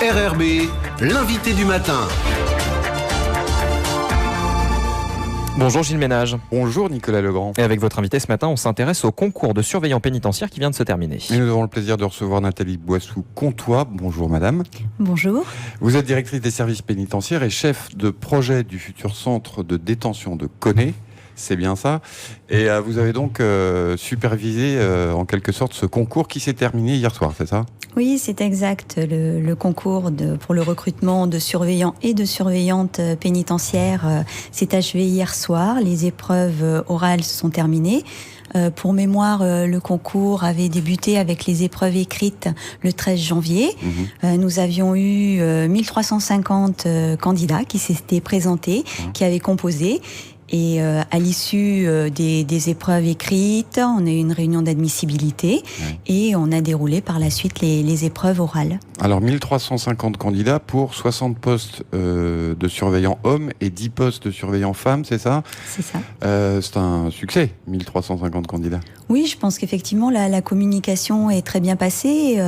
RRB, l'invité du matin. Bonjour Gilles Ménage. Bonjour Nicolas Legrand. Et avec votre invité ce matin, on s'intéresse au concours de surveillants pénitentiaires qui vient de se terminer. Et nous avons le plaisir de recevoir Nathalie Boissou-Comtois. Bonjour madame. Bonjour. Vous êtes directrice des services pénitentiaires et chef de projet du futur centre de détention de Koné. C'est bien ça. Et vous avez donc supervisé en quelque sorte ce concours qui s'est terminé hier soir, c'est ça ? Oui, c'est exact. Le concours pour le recrutement de surveillants et de surveillantes pénitentiaires s'est achevé hier soir. Les épreuves orales se sont terminées. Pour mémoire, le concours avait débuté avec les épreuves écrites le 13 janvier. Nous avions eu 1350 candidats qui s'étaient présentés, qui avaient composé. Et à l'issue des épreuves écrites, on a eu une réunion d'admissibilité et on a déroulé par la suite les épreuves orales. Alors 1350 candidats pour 60 postes de surveillants hommes et 10 postes de surveillants femmes, c'est ça ? C'est ça. C'est un succès, 1350 candidats. Oui, je pense qu'effectivement la communication est très bien passée.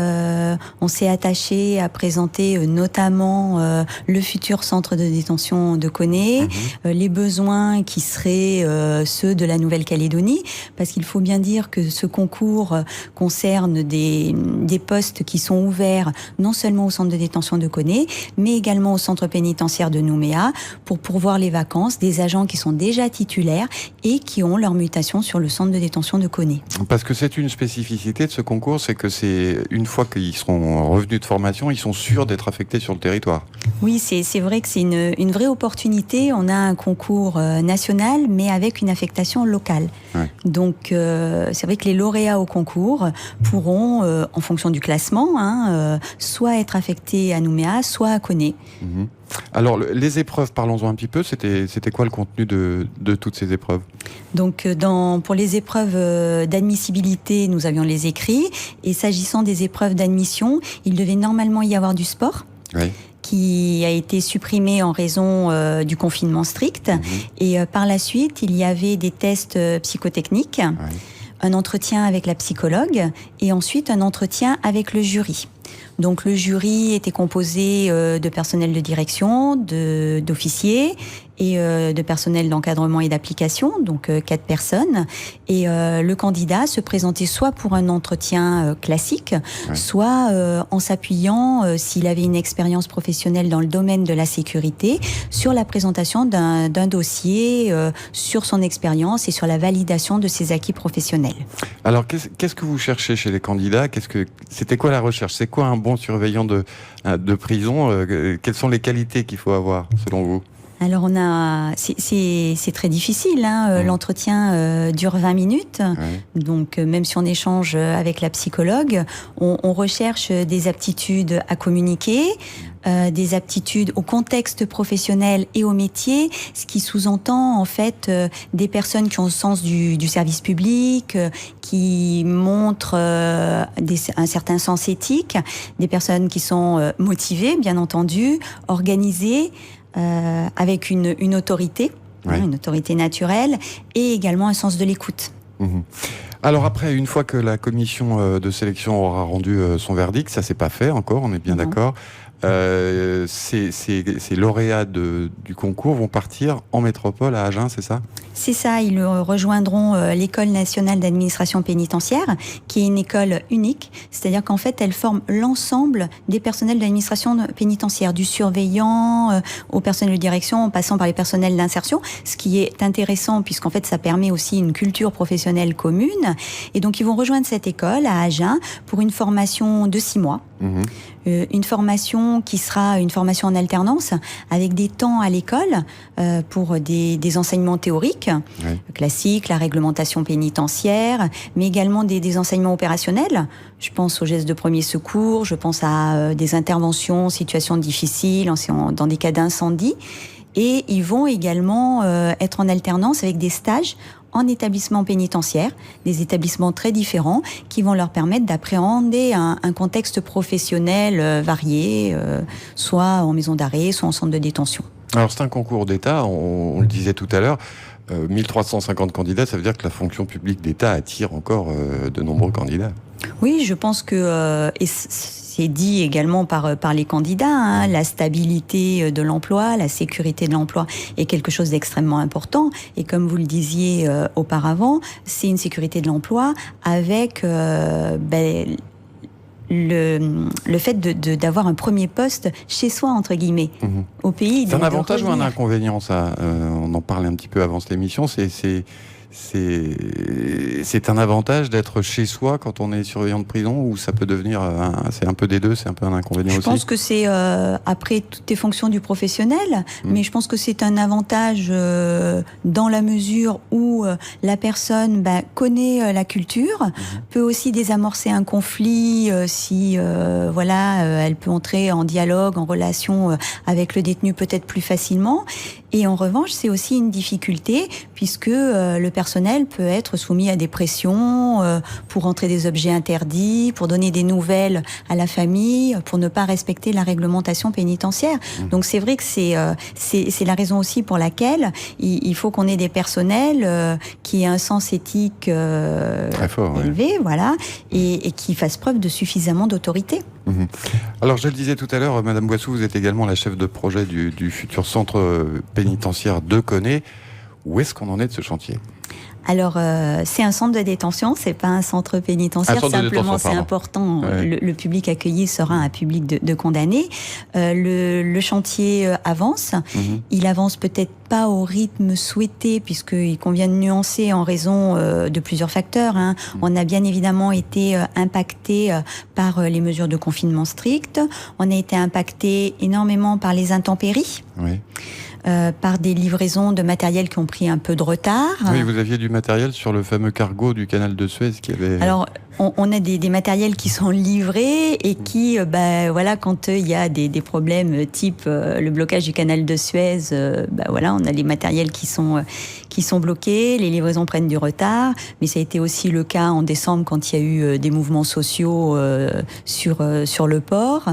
On s'est attaché à présenter notamment le futur centre de détention de Koné, les besoins qui seraient ceux de la Nouvelle-Calédonie, parce qu'il faut bien dire que ce concours concerne des postes qui sont ouverts non seulement au centre de détention de Koné, mais également au centre pénitentiaire de Nouméa, pour pourvoir les vacances des agents qui sont déjà titulaires et qui ont leur mutation sur le centre de détention de Koné. Parce que c'est une spécificité de ce concours, c'est que c'est une fois qu'ils seront revenus de formation, ils sont sûrs d'être affectés sur le territoire. Oui, c'est vrai que c'est une vraie opportunité. On a un concours national, mais avec une affectation locale. Ouais. Donc, c'est vrai que les lauréats au concours pourront, en fonction du classement, soit être affectés à Nouméa, soit à Koné. Alors, les épreuves, parlons-en un petit peu. C'était quoi le contenu de toutes ces épreuves ? Donc, pour les épreuves d'admissibilité, nous avions les écrits. Et s'agissant des épreuves d'admission, il devait normalement y avoir du sport. Oui. Qui a été supprimé en raison du confinement strict. Et par la suite, il y avait des tests psychotechniques, un entretien avec la psychologue et ensuite un entretien avec le jury. Donc le jury était composé de personnel de direction, d'officiers et de personnel d'encadrement et d'application, donc 4 personnes. Et le candidat se présentait soit pour un entretien classique, soit en s'appuyant, s'il avait une expérience professionnelle dans le domaine de la sécurité, sur la présentation d'un dossier sur son expérience et sur la validation de ses acquis professionnels. Alors qu'est-ce que vous cherchez chez les candidats ? C'était quoi la recherche ? C'est quoi un bon surveillant de prison ? Quelles sont les qualités qu'il faut avoir, selon vous ? Alors c'est très difficile. L'entretien dure 20 minutes. Donc même si on échange avec la psychologue, on recherche des aptitudes à communiquer, des aptitudes au contexte professionnel et au métier, ce qui sous-entend en fait des personnes qui ont le sens du service public, qui montrent un certain sens éthique, des personnes qui sont motivées, bien entendu, organisées, avec une autorité, une autorité naturelle, et également un sens de l'écoute. Alors après, une fois que la commission de sélection aura rendu son verdict, ça s'est pas fait encore, on est bien d'accord. Ces lauréats du concours vont partir en métropole à Agen, c'est ça ? C'est ça, ils rejoindront l'École nationale d'administration pénitentiaire, qui est une école unique, c'est-à-dire qu'en fait, elle forme l'ensemble des personnels de l'administration pénitentiaire, du surveillant au personnel de direction, en passant par les personnels d'insertion, ce qui est intéressant puisqu'en fait, ça permet aussi une culture professionnelle commune. Et donc, ils vont rejoindre cette école à Agen pour une formation de 6 mois. Une formation qui sera une formation en alternance avec des temps à l'école pour des enseignements théoriques classiques, la réglementation pénitentiaire, mais également des enseignements opérationnels. Je pense aux gestes de premier secours, je pense à des interventions, situations difficiles, dans des cas d'incendie. Et ils vont également être en alternance avec des stages en établissement pénitentiaire, des établissements très différents qui vont leur permettre d'appréhender un contexte professionnel varié, soit en maison d'arrêt, soit en centre de détention. Alors c'est un concours d'État, on le disait tout à l'heure, 1350 candidats, ça veut dire que la fonction publique d'État attire encore de nombreux candidats. Oui, je pense que et c'est dit également par les candidats, hein, la stabilité de l'emploi, la sécurité de l'emploi est quelque chose d'extrêmement important. Et comme vous le disiez auparavant, c'est une sécurité de l'emploi avec le fait d'avoir un premier poste chez soi, entre guillemets, au pays. C'est un avantage ou un inconvénient, ça on en parlait un petit peu avant cette émission. C'est un avantage d'être chez soi quand on est surveillant de prison, ou ça peut devenir, c'est un peu des deux, c'est un peu un inconvénient aussi? Je pense que c'est, après, toutes les fonctions du professionnel, mais je pense que c'est un avantage dans la mesure où la personne connaît la culture, peut aussi désamorcer un conflit si elle peut entrer en dialogue, en relation avec le détenu peut-être plus facilement. Et en revanche, c'est aussi une difficulté puisque le personnel peut être soumis à des pressions pour rentrer des objets interdits, pour donner des nouvelles à la famille, pour ne pas respecter la réglementation pénitentiaire. Donc c'est vrai que c'est la raison aussi pour laquelle il faut qu'on ait des personnels qui aient un sens éthique très fort, élevé, voilà, et qui fassent preuve de suffisamment d'autorité. Alors, je le disais tout à l'heure, Madame Boissou, vous êtes également la chef de projet du futur centre pénitentiaire de Koné. Où est-ce qu'on en est de ce chantier? Alors, c'est un centre de détention, c'est pas un centre pénitentiaire. Simplement, c'est important. Ouais. Le public accueilli sera un public de condamnés. Le chantier avance. Il avance peut-être pas au rythme souhaité, puisqu'il convient de nuancer en raison de plusieurs facteurs. On a bien évidemment été impacté par les mesures de confinement strictes. On a été impacté énormément par les intempéries. Oui. Par des livraisons de matériel qui ont pris un peu de retard. Oui, vous aviez du matériel sur le fameux cargo du canal de Suez qui avait... Alors, on a des matériels qui sont livrés et qui, quand il y a des problèmes type le blocage du canal de Suez, on a les matériels qui sont bloqués, les livraisons prennent du retard, mais ça a été aussi le cas en décembre quand il y a eu des mouvements sociaux sur le port.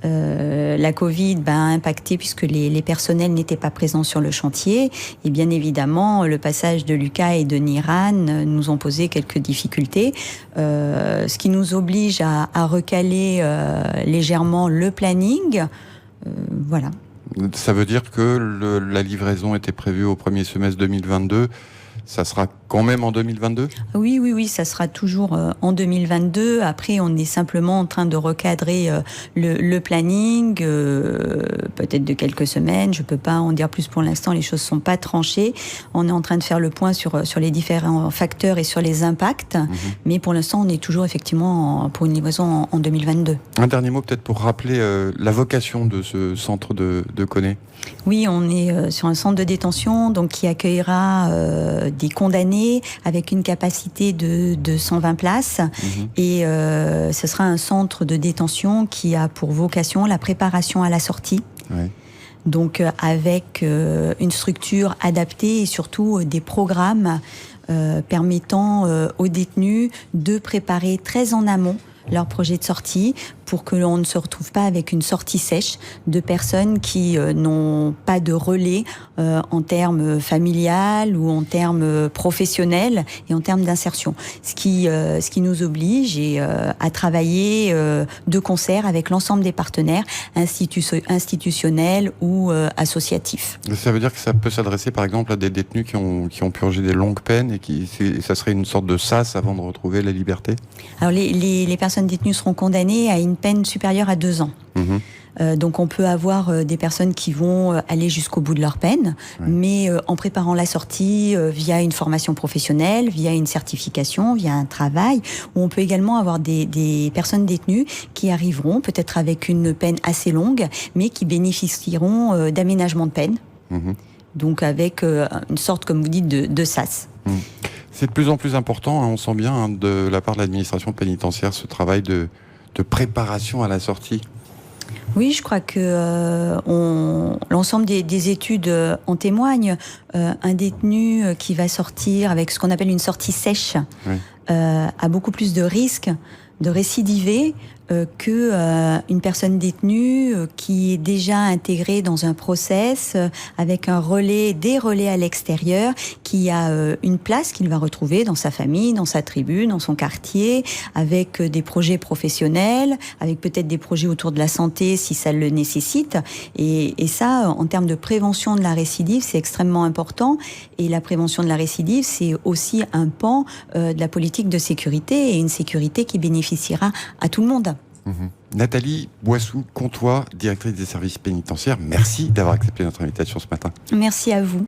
La Covid a impacté puisque les personnels n'étaient pas présents sur le chantier, et bien évidemment le passage de Lucas et de Niran nous ont posé quelques difficultés, ce qui nous oblige à recaler légèrement le planning. Voilà. Ça veut dire que la livraison était prévue au premier semestre 2022. Ça sera quand même en 2022 ? Oui, ça sera toujours en 2022. Après, on est simplement en train de recadrer le planning, peut-être de quelques semaines. Je peux pas en dire plus pour l'instant, les choses sont pas tranchées. On est en train de faire le point sur les différents facteurs et sur les impacts. Mais pour l'instant, on est toujours effectivement pour une livraison en 2022. Un dernier mot peut-être pour rappeler la vocation de ce centre de Koné. Oui, on est sur un centre de détention donc qui accueillera des condamnés avec une capacité de 120 places. Et ce sera un centre de détention qui a pour vocation la préparation à la sortie. Oui. Donc avec une structure adaptée et surtout des programmes permettant aux détenus de préparer très en amont leur projet de sortie pour que l'on ne se retrouve pas avec une sortie sèche de personnes qui n'ont pas de relais en termes familial ou en termes professionnels et en termes d'insertion. Ce qui nous oblige à travailler de concert avec l'ensemble des partenaires institutionnels ou associatifs. Ça veut dire que ça peut s'adresser par exemple à des détenus qui ont purgé des longues peines et ça serait une sorte de sas avant de retrouver la liberté? Alors les personnes détenues seront condamnées à une peine supérieure à 2 ans. Donc on peut avoir des personnes qui vont aller jusqu'au bout de leur peine, mais en préparant la sortie via une formation professionnelle, via une certification, via un travail, où on peut également avoir des personnes détenues qui arriveront peut-être avec une peine assez longue, mais qui bénéficieront d'aménagement de peine. Donc avec une sorte, comme vous dites, de sas. C'est de plus en plus important, on sent bien de la part de l'administration pénitentiaire ce travail de préparation à la sortie. Oui, je crois que l'ensemble des études en témoignent. Un détenu qui va sortir avec ce qu'on appelle une sortie sèche a beaucoup plus de risques de récidiver qu'une personne détenue qui est déjà intégrée dans un process avec des relais à l'extérieur, qui a une place qu'il va retrouver dans sa famille, dans sa tribu, dans son quartier, avec des projets professionnels, avec peut-être des projets autour de la santé si ça le nécessite. Et ça, en termes de prévention de la récidive, c'est extrêmement important. Et la prévention de la récidive, c'est aussi un pan de la politique de sécurité, et une sécurité qui bénéficiera à tout le monde. Nathalie Boissou-Comtois, directrice des services pénitentiaires, merci d'avoir accepté notre invitation ce matin. Merci à vous.